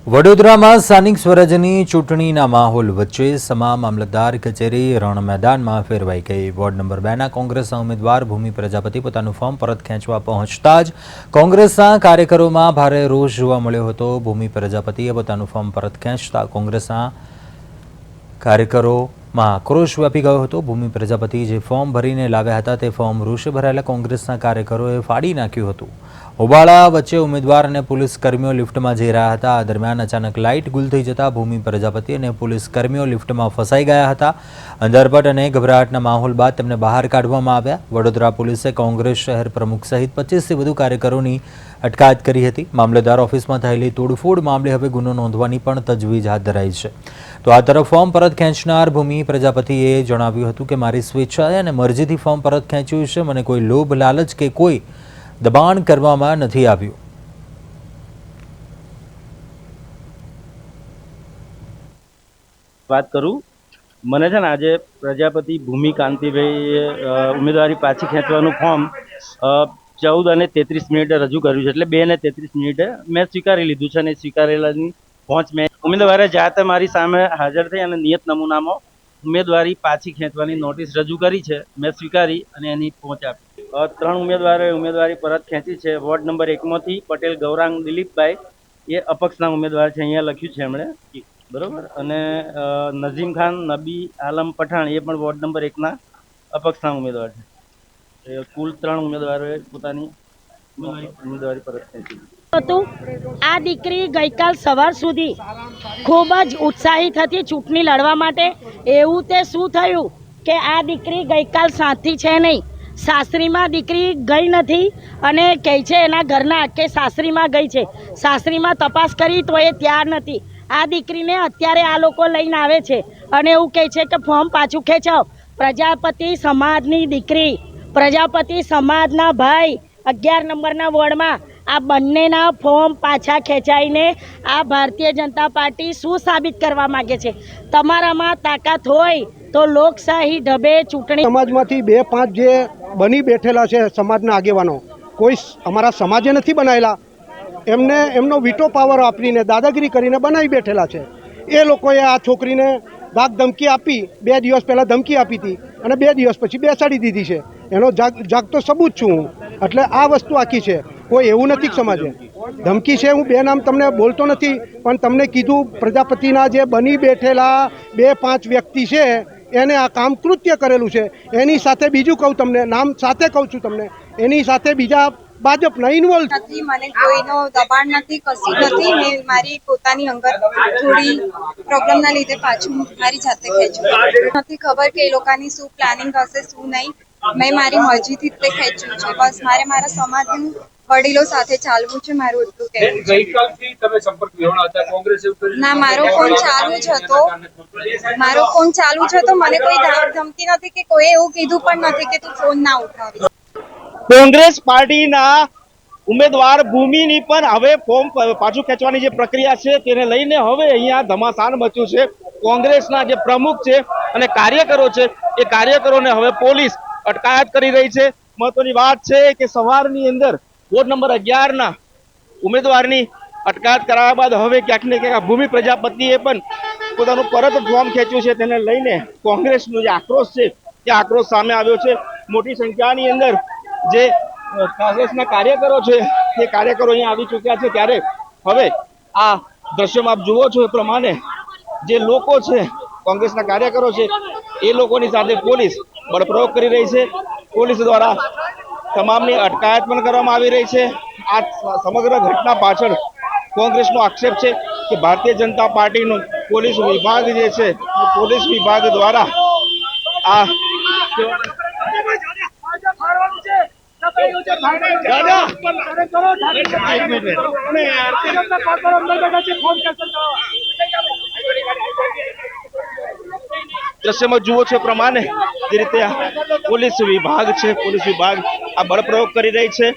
વડોદરામાં સ્થાનિક સ્વરાજ્યની ચૂંટણીના માહોલ વચ્ચે સમા મામલતદાર કચેરી રણ મેદાનમાં ફેરવાઈ ગઈ। વોર્ડ નંબર 2ના કોંગ્રેસના ઉમેદવાર ભૂમિ પ્રજાપતિ પોતાનું ફોર્મ પરત ખેંચવા પહોંચતા જ કોંગ્રેસના કાર્યકરોમાં ભારે રોષ જોવા મળ્યો હતો। ભૂમિ પ્રજાપતિએ પોતાનું ફોર્મ પરત ખેંચતા કોંગ્રેસના કાર્યકરોમાં આક્રોશ વ્યાપી ગયો હતો। ભૂમિ પ્રજાપતિ જે ફોર્મ ભરીને લાવ્યા હતા તે ફોર્મ રોષે ભરાયેલા કોંગ્રેસના કાર્યકરોએ ફાડી નાખ્યું હતું। હોબાળા વચ્ચે ઉમેદવાર અને પોલીસ કર્મીઓ લિફ્ટમાં જઈ રહ્યા હતા। આ દરમિયાન અચાનક લાઇટ ગુલ થઈ જતા ભૂમિ પ્રજાપતિ અને પોલીસ કર્મીઓ લિફ્ટમાં ફસાઈ ગયા હતા। અંધારપટ અને ગભરાટના માહોલ બાદ તેમને બહાર કાઢવામાં આવ્યા। વડોદરા પોલીસે કોંગ્રેસ શહેર પ્રમુખ સહિત 25થી વધુ કાર્યકરોની અટકાયત કરી હતી। મામલતદાર ઓફિસમાં થયેલી તોડફોડ મામલે હવે ગુનો નોંધવાની પણ તજવીજ હાથ ધરાઈ છે। તો આ તરફ ફોર્મ પરત ખેંચનાર ભૂમિ પ્રજાપતિએ જણાવ્યું હતું કે મારી સ્વેચ્છાએ અને મરજીથી ફોર્મ પરત ખેંચ્યું છે। મને કોઈ લોભ લાલચ કે કોઈ દબાણ કરવામાં નથી આવ્યું। વાત કરું મને છે ને આજે પ્રજાપતિ ભૂમિ કાંતિભાઈ ઉમેદવારી પાછી ખેંચવાનું ફોર્મ 14:33 રજૂ કર્યું છે, એટલે 2:33 મેં સ્વીકારી લીધું છે અને સ્વીકારેલાની પહોંચ મેં ઉમેદવારે જાતે મારી સામે હાજર થઈ અને નિયત નમૂનામાં ઉમેદવારી પાછી ખેંચવાની નોટિસ રજૂ કરી છે। મેં સ્વીકારી અને એની પહોંચ આપી। 3 ઉમેદવારોએ ઉમેદવારી પરત ખેંચી છે। વોર્ડ નંબર 1માંથી પટેલ ગૌરાંગ દિલીપભાઈ એ અપક્ષના ઉમેદવાર છે, અહીંયા લખ્યું છે એમણે, બરોબર। અને નઝીમ ખાન નબી આલમ પઠાણ એ પણ વોર્ડ નંબર 1ના અપક્ષના ઉમેદવાર છે। કુલ 3 ઉમેદવારોએ પોતાની ઉમેદવારી પરત ખેંચી હતું। આ દીકરી ગઈકાલ સવાર સુધી ખૂબ જ ઉત્સાહિત હતી ચૂંટણી લડવા માટે। એવું તે શું થયું કે આ દીકરી ગઈકાલ સાંજથી છે નહીં, સાસરીમાં દીકરી ગઈ નથી અને કહે છે એના ઘરના કે સાસરીમાં ગઈ છે। સાસરીમાં તપાસ કરી તો એ ત્યાર નથી। આ દીકરીને અત્યારે આ લોકો લઈને આવે છે અને એવું કહે છે કે ફોર્મ પાછું ખેંચાવ। પ્રજાપતિ સમાજની દીકરી, પ્રજાપતિ સમાજના ભાઈ 11 નંબરના વોર્ડમાં આ બંનેના ફોર્મ પાછા ખેંચાઈને આ ભારતીય જનતા પાર્ટી શું સાબિત કરવા માંગે છે? તમારામાં તાકાત હોય તો લોકશાહી ઢબે ચૂંટણી સમાજમાંથી 2-5 જે બની બેઠેલા છે સમાજના આગેવાનો, કોઈ અમારા સમાજે નથી બનાવેલા, એમને એમનો વીટો પાવર વાપરીને દાદાગીરી કરીને બનાવી બેઠેલા છે। એ લોકોએ આ છોકરીને ધાક ધમકી આપી, 2 દિવસ પહેલાં ધમકી આપી હતી અને 2 દિવસ પછી બેસાડી દીધી છે। એનો જાગતો સબૂત છું હું। એટલે આ વસ્તુ આખી છે, કોઈ એવું નથી કે સમાજે ધમકી છે। હું 2 નામ તમને બોલતો નથી, પણ તમને કીધું પ્રજાપતિના જે બની બેઠેલા 2-5 વ્યક્તિ છે એને આ કામ કૃત્ય કરેલું છે। એની સાથે બીજું કહું તમને, નામ સાથે કહું છું તમને, એની સાથે બીજા ભાજપના ઇન્વોલ્વ નથી। મને કોઈનો દબાણ નથી, કશું નથી। મેં મારી પોતાની અંગત થોડી પ્રોબ્લેમના લીધે પાછું મારી જાતે ખેંચ્યું નથી। ખબર કે એ લોકોની શું પ્લાનિંગ હશે શું નહીં। મેં મારી મરજીથી તે ખેંચ્યું છે। બસ મારે મારા સમાજનું વડીલો સાથે ચાલવું છે, મારું એટલું કહેવું છે। ગઈકાલથી તમે સંપર્ક વિહોણા હતા, કોંગ્રેસ એવું કર્યું? ના, મારો ફોન ચાલુ જ હતો। મારો ફોન ચાલુ જ હતો। મને કોઈ ધમકી નથી કે કોઈ એવું કીધું પણ નથી કે તું ફોન ના ઉઠાવીશ। કોંગ્રેસ પાર્ટીના ઉમેદવાર ભૂમિની પણ હવે ફોર્મ પાછું ખેંચવાની જે પ્રક્રિયા છે તેને લઈને હવે અહીંયા ધમાસાન મચ્યું છે। કોંગ્રેસના જે પ્રમુખ છે અને કાર્યકરો છે એ કાર્યકરોને હવે પોલીસ અટકાયત કરી રહી છે। મહત્વની વાત છે કે સવારની અંદર વોર્ડ નંબર 11ના ઉમેદવારની અટકાયત કરાયા બાદ હવે ક્યાંક ને ક્યાંક ભૂમિ પ્રજાપતિએ પણ પોતાનું પરત ફોર્મ ખેંચ્યું છે। તેને લઈને કોંગ્રેસનો જે આક્રોશ છે તે આક્રોશ સામે આવ્યો છે। મોટી સંખ્યાની અંદર જે કોંગ્રેસના કાર્યકરો છે તે કાર્યકરો અહીંયા આવી ચૂક્યા છે। ત્યારે હવે આ દ્રશ્યમાં આપ જુઓ છો એ પ્રમાણે જે લોકો છે કોંગ્રેસના કાર્યકરો છે એ લોકોની સાથે પોલીસ બળપ્રયોગ કરી રહી છે। પોલીસ દ્વારા તમામની અટકાયત પણ કરવામાં આવી રહી છે। આ સમગ્ર ઘટના પાછળ કોંગ્રેસનો આક્ષેપ છે કે ભારતીય જનતા પાર્ટીનું પોલીસ વિભાગ જે છે પોલીસ વિભાગ દ્વારા આ દ્રશ્યમાં જુઓ છો પ્રમાણે જે રીતે પોલીસ વિભાગ છે, પોલીસ વિભાગ આ બળપ્રયોગ કરી રહી છે।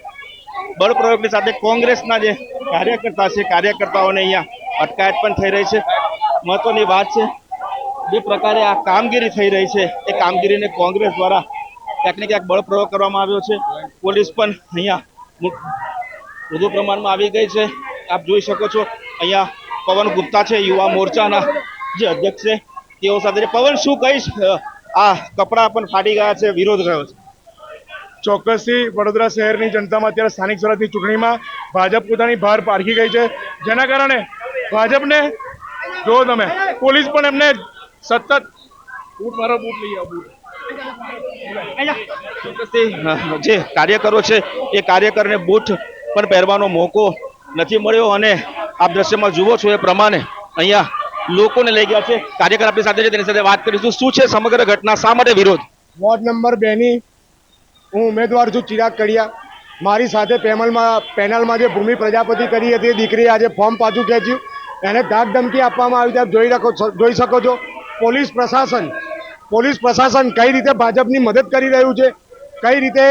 બળપ્રયોગની સાથે કોંગ્રેસના જે કાર્યકર્તા છે કાર્યકર્તાઓને અહીંયા અટકાયત પણ થઈ રહી છે। મહત્વની વાત છે જે પ્રકારે આ કામગીરી થઈ રહી છે એ કામગીરીને કોંગ્રેસ દ્વારા ક્યાંક ને ક્યાંક બળપ્રયોગ કરવામાં આવ્યો છે। પોલીસ પણ અહીંયા વધુ પ્રમાણમાં આવી ગઈ છે। આપ જોઈ શકો છો અહીંયા પવન ગુપ્તા છે, યુવા મોરચાના જે અધ્યક્ષ છે, તેઓ સાથે છે. પવન, શું કહીશ? આ કપડા પણ ફાટી ગયા છે, વિરોધ થયો છે. ચોક્કસથી વડોદરા શહેરની જનતામાં અત્યારે સ્થાનિક સ્વરાજની ચૂંટણીમાં ભાજપ પોતાની બહાર પારખી ગઈ છે, જેના કારણે ભાજપને જો તમે પોલીસ પણ એમને સતત બૂટ મારો બૂટ લઈ આવો ચોક્કસથી જે કાર્યકરો છે એ કાર્યકરને બૂટ પણ પહેરવાનો મોકો નથી મળ્યો અને આપ દ્રશ્યમાં જુઓ છો એ પ્રમાણે અહીંયા લોકોને લઈ ગયા છે. કાર્યકર આપણી સાથે છે, તેની સાથે વાત કરીશું. શું છે સમગ્ર ઘટના, શા માટે વિરોધ? વોર્ડ નંબર 2 ની હું ઉમેદવાર છું, ચિરાગ કડિયા. મારી સાથે પેનલમાં જે ભૂમિ પ્રજાપતિ કરી હતી દીકરીએ આજે ફોર્મ પાછું ખેંચ્યું, એને ધાક ધમકી આપવામાં આવી છે. આપ જોઈ શકો છો પોલીસ પ્રશાસન કઈ રીતે ભાજપની મદદ કરી રહ્યું છે, કઈ રીતે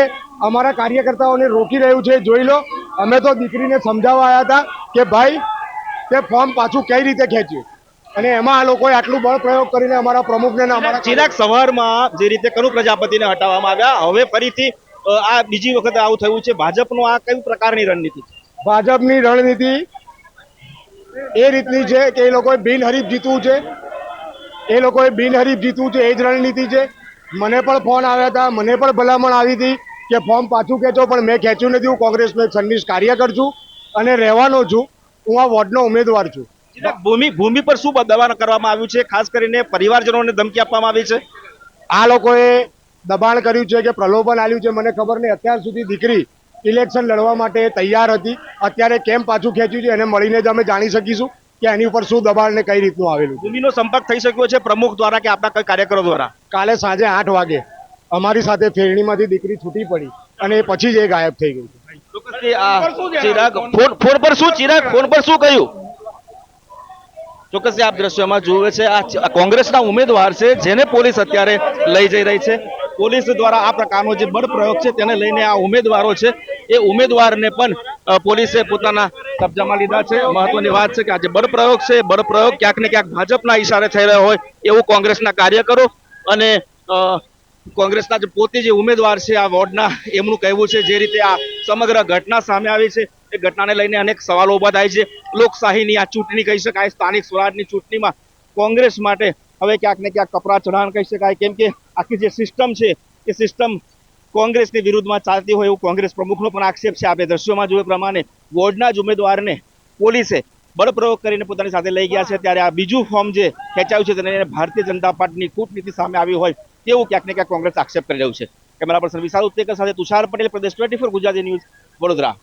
અમારા કાર્યકર્તાઓને રોકી રહ્યું છે, જોઈ લો. અમે તો દીકરીને સમજાવવા આવ્યા હતા કે ભાઈ તે ફોર્મ પાછું કઈ રીતે ખેંચ્યું, અને એમાં આ લોકોએ આટલું બળ પ્રયોગ કરીને અમારા પ્રમુખને અને અમારા ચિરાગ, સવારમાં જે રીતે કનુ પ્રજાપતિને હટાવવામાં આવ્યા, હવે ફરીથી આ બીજી વખત આવું થયું છે. ભાજપનો આ કઈ પ્રકારની રણનીતિ છે? ભાજપની રણનીતિ એ રીતની છે કે એ લોકોએ બિનહરીફ જીતવું છે, એ જ રણનીતિ છે. મને પણ ફોન આવ્યા હતા, મને પણ ભલામણ આવી હતી કે ફોર્મ પાછું ખેંચો, પણ મેં ખેંચ્યું નથી. હું કોંગ્રેસનો એક સંનિષ્ઠ કાર્યકર છું અને રહેવાનો છું. હું આ વોર્ડનો ઉમેદવાર છું. ચિરાગ, ભૂમિ પર શું દબાણ કરવામાં આવ્યું છે? ખાસ કરીને પરિવારજનોને ધમકી આપવામાં આવી છે. આ લોકોએ દબાણ કર્યું છે કે પ્રલોભન આપ્યું છે, મને ખબર નહીં. અત્યાર સુધી દીકરી ઇલેક્શન લડવા માટે તૈયાર હતી, અત્યારે કેમ પાછું ખેંચ્યું છે એને મળીને જ અમે જાણી શકીશું કે એની ઉપર શું દબાણ ને કઈ રીતનું આવેલું. ભૂમિનો સંપર્ક થઈ શક્યો છે પ્રમુખ દ્વારા કે આપણા કોઈ કાર્યકરો દ્વારા? કાલે સાંજે 8 વાગે અમારી સાથે ફેરણીમાંથી દીકરી છૂટી પડી અને પછી જ એ ગાયબ થઈ ગઈ. ચોક્કસથી આ ચિરાગ ફોન પર શું કહ્યું? ચોક્કસથી આપ દ્રશ્યોમાં જુએ છે આ કોંગ્રેસના ઉમેદવાર છે, જેને પોલીસ અત્યારે લઈ જઈ રહી છે. પોલીસ દ્વારા આ પ્રકારનો જે બળ પ્રયોગ છે તેને લઈને આ ઉમેદવારો છે એ ઉમેદવારને પણ પોલીસે પોતાના કબજામાં લીધા છે. મહત્વની વાત છે કે આ જે બળ પ્રયોગ છે, બળ પ્રયોગ ક્યાંક ને ક્યાંક ભાજપના ઈશારે થઈ રહ્યો હોય એવું કોંગ્રેસના કાર્યકરો અને કોંગ્રેસના જે પોતે જે ઉમેદવાર છે આ વોર્ડના, એમનું કહેવું છે. જે રીતે આ સમગ્ર ઘટના સામે આવી છે એ ઘટનાને લઈને અનેક સવાલો ઉભા થાય છે. લોકશાહીની આ ચૂંટણી કહી શકાય, સ્થાનિક સ્વરાજની ચૂંટણીમાં કોંગ્રેસ માટે હવે ક્યાંક ને ક્યાંક કપરા ચઢાણ કહી શકાય, કેમ કે આખી જે સિસ્ટમ છે એ સિસ્ટમ કોંગ્રેસની વિરુદ્ધમાં ચાલતી હોય એવું કોંગ્રેસ પ્રમુખનો પણ આક્ષેપ છે. આપણે દ્રશ્યોમાં જોયે પ્રમાણે વોર્ડના જ ઉમેદવારને પોલીસે બળ પ્રયોગ કરીને પોતાની સાથે લઈ ગયા છે. ત્યારે આ બીજું ફોર્મ જે ખેંચાયું છે તેને લઈને ભારતીય જનતા પાર્ટીની કૂટનીતિ સામે આવી હોય તેવું ક્યાંક ને ક્યાંક કોંગ્રેસ આક્ષેપ કરી રહ્યું છે. કેમેરા પર્સન વિશાલ ઉત્તેકર સાથે તુષાર પટેલ, પ્રદેશ 24 ગુજરાતી ન્યૂઝ, વડોદરા.